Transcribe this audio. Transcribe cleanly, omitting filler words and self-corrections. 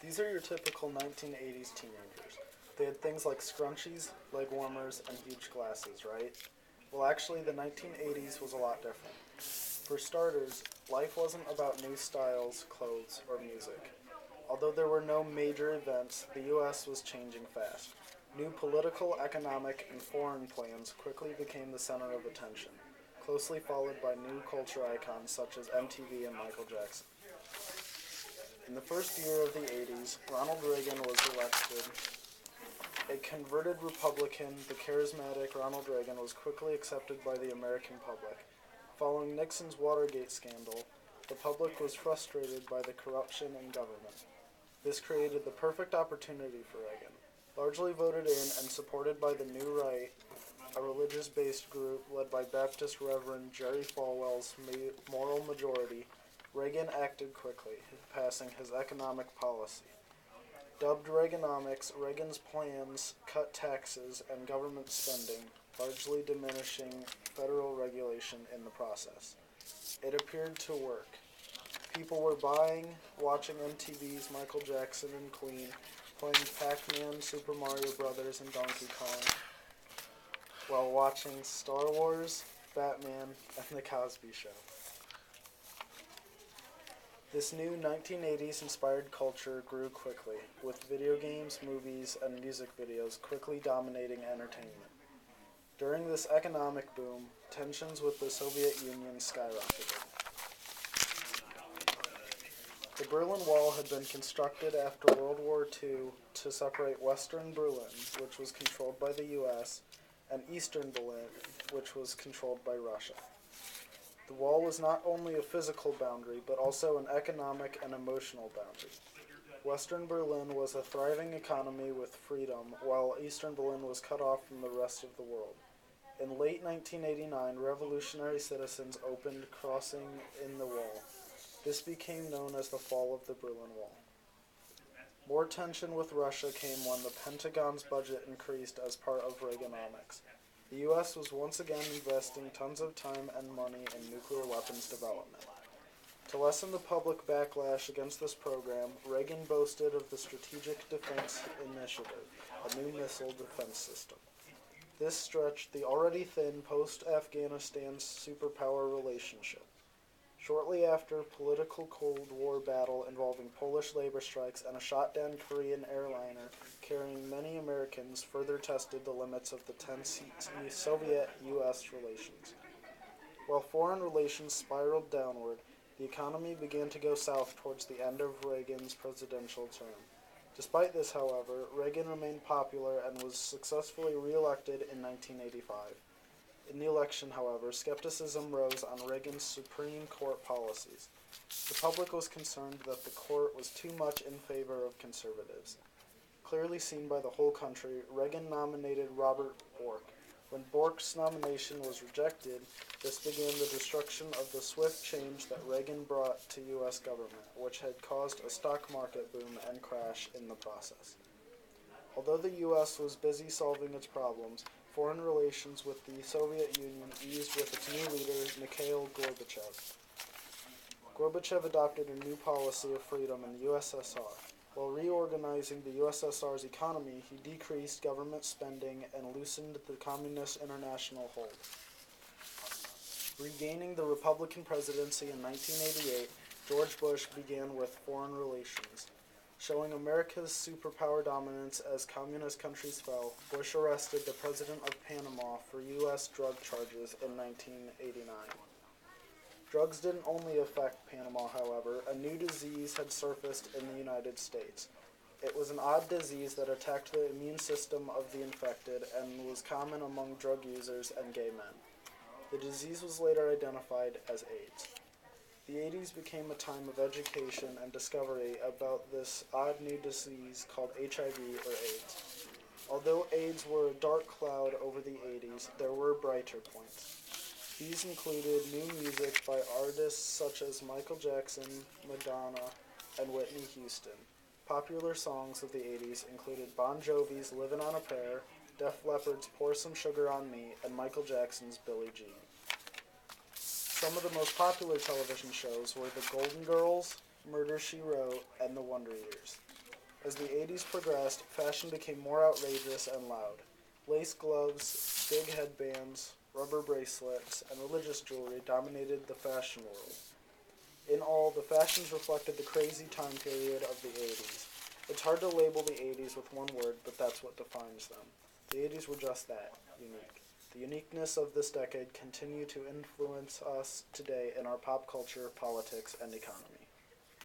These are your typical 1980s teenagers. They had things like scrunchies, leg warmers, and huge glasses, right? Well, actually, the 1980s was a lot different. For starters, life wasn't about new styles, clothes, or music. Although there were no major events, the U.S. was changing fast. New political, economic, and foreign plans quickly became the center of attention, closely followed by new culture icons such as MTV and Michael Jackson. In the first year of the 80s, Ronald Reagan was elected. A converted Republican, the charismatic Ronald Reagan was quickly accepted by the American public. Following Nixon's Watergate scandal, the public was frustrated by the corruption in government. This created the perfect opportunity for Reagan. Largely voted in and supported by the New Right, a religious-based group led by Baptist Reverend Jerry Falwell's moral majority, Reagan acted quickly, passing his economic policy. Dubbed Reaganomics, Reagan's plans cut taxes and government spending, largely diminishing federal regulation in the process. It appeared to work. People were buying, watching MTV's Michael Jackson and Queen, playing Pac-Man, Super Mario Brothers, and Donkey Kong, while watching Star Wars, Batman, and The Cosby Show. This new 1980s-inspired culture grew quickly, with video games, movies, and music videos quickly dominating entertainment. During this economic boom, tensions with the Soviet Union skyrocketed. The Berlin Wall had been constructed after World War II to separate Western Berlin, which was controlled by the U.S., and Eastern Berlin, which was controlled by Russia. The wall was not only a physical boundary, but also an economic and emotional boundary. Western Berlin was a thriving economy with freedom, while Eastern Berlin was cut off from the rest of the world. In late 1989, revolutionary citizens opened crossing in the wall. This became known as the fall of the Berlin Wall. More tension with Russia came when the Pentagon's budget increased as part of Reaganomics. The U.S. was once again investing tons of time and money in nuclear weapons development. To lessen the public backlash against this program, Reagan boasted of the Strategic Defense Initiative, a new missile defense system. This stretched the already thin post-Afghanistan superpower relationship. Shortly after, political Cold War battle involving Polish labor strikes and a shot-down Korean airliner carrying many Americans further tested the limits of the tense Soviet-U.S. relations. While foreign relations spiraled downward, the economy began to go south towards the end of Reagan's presidential term. Despite this, however, Reagan remained popular and was successfully re-elected in 1985. In the election, however, skepticism rose on Reagan's Supreme Court policies. The public was concerned that the court was too much in favor of conservatives. Clearly seen by the whole country, Reagan nominated Robert Bork. When Bork's nomination was rejected, this began the destruction of the swift change that Reagan brought to U.S. government, which had caused a stock market boom and crash in the process. Although the U.S. was busy solving its problems, foreign relations with the Soviet Union eased with its new leader, Mikhail Gorbachev. Gorbachev adopted a new policy of freedom in the USSR. While reorganizing the USSR's economy, he decreased government spending and loosened the Communist International hold. Regaining the Republican presidency in 1988, George Bush began with foreign relations. Showing America's superpower dominance as communist countries fell, Bush arrested the president of Panama for U.S. drug charges in 1989. Drugs didn't only affect Panama, however. A new disease had surfaced in the United States. It was an odd disease that attacked the immune system of the infected and was common among drug users and gay men. The disease was later identified as AIDS. The 80s became a time of education and discovery about this odd new disease called HIV or AIDS. Although AIDS were a dark cloud over the 80s, there were brighter points. These included new music by artists such as Michael Jackson, Madonna, and Whitney Houston. Popular songs of the 80s included Bon Jovi's Livin' on a Prayer, Def Leppard's Pour Some Sugar on Me, and Michael Jackson's Billie Jean. Some of the most popular television shows were The Golden Girls, Murder, She Wrote, and The Wonder Years. As the 80s progressed, fashion became more outrageous and loud. Lace gloves, big headbands, rubber bracelets, and religious jewelry dominated the fashion world. In all, the fashions reflected the crazy time period of the 80s. It's hard to label the 80s with one word, but that's what defines them. The 80s were just that, unique. The uniqueness of this decade continue to influence us today in our pop culture, politics, and economy.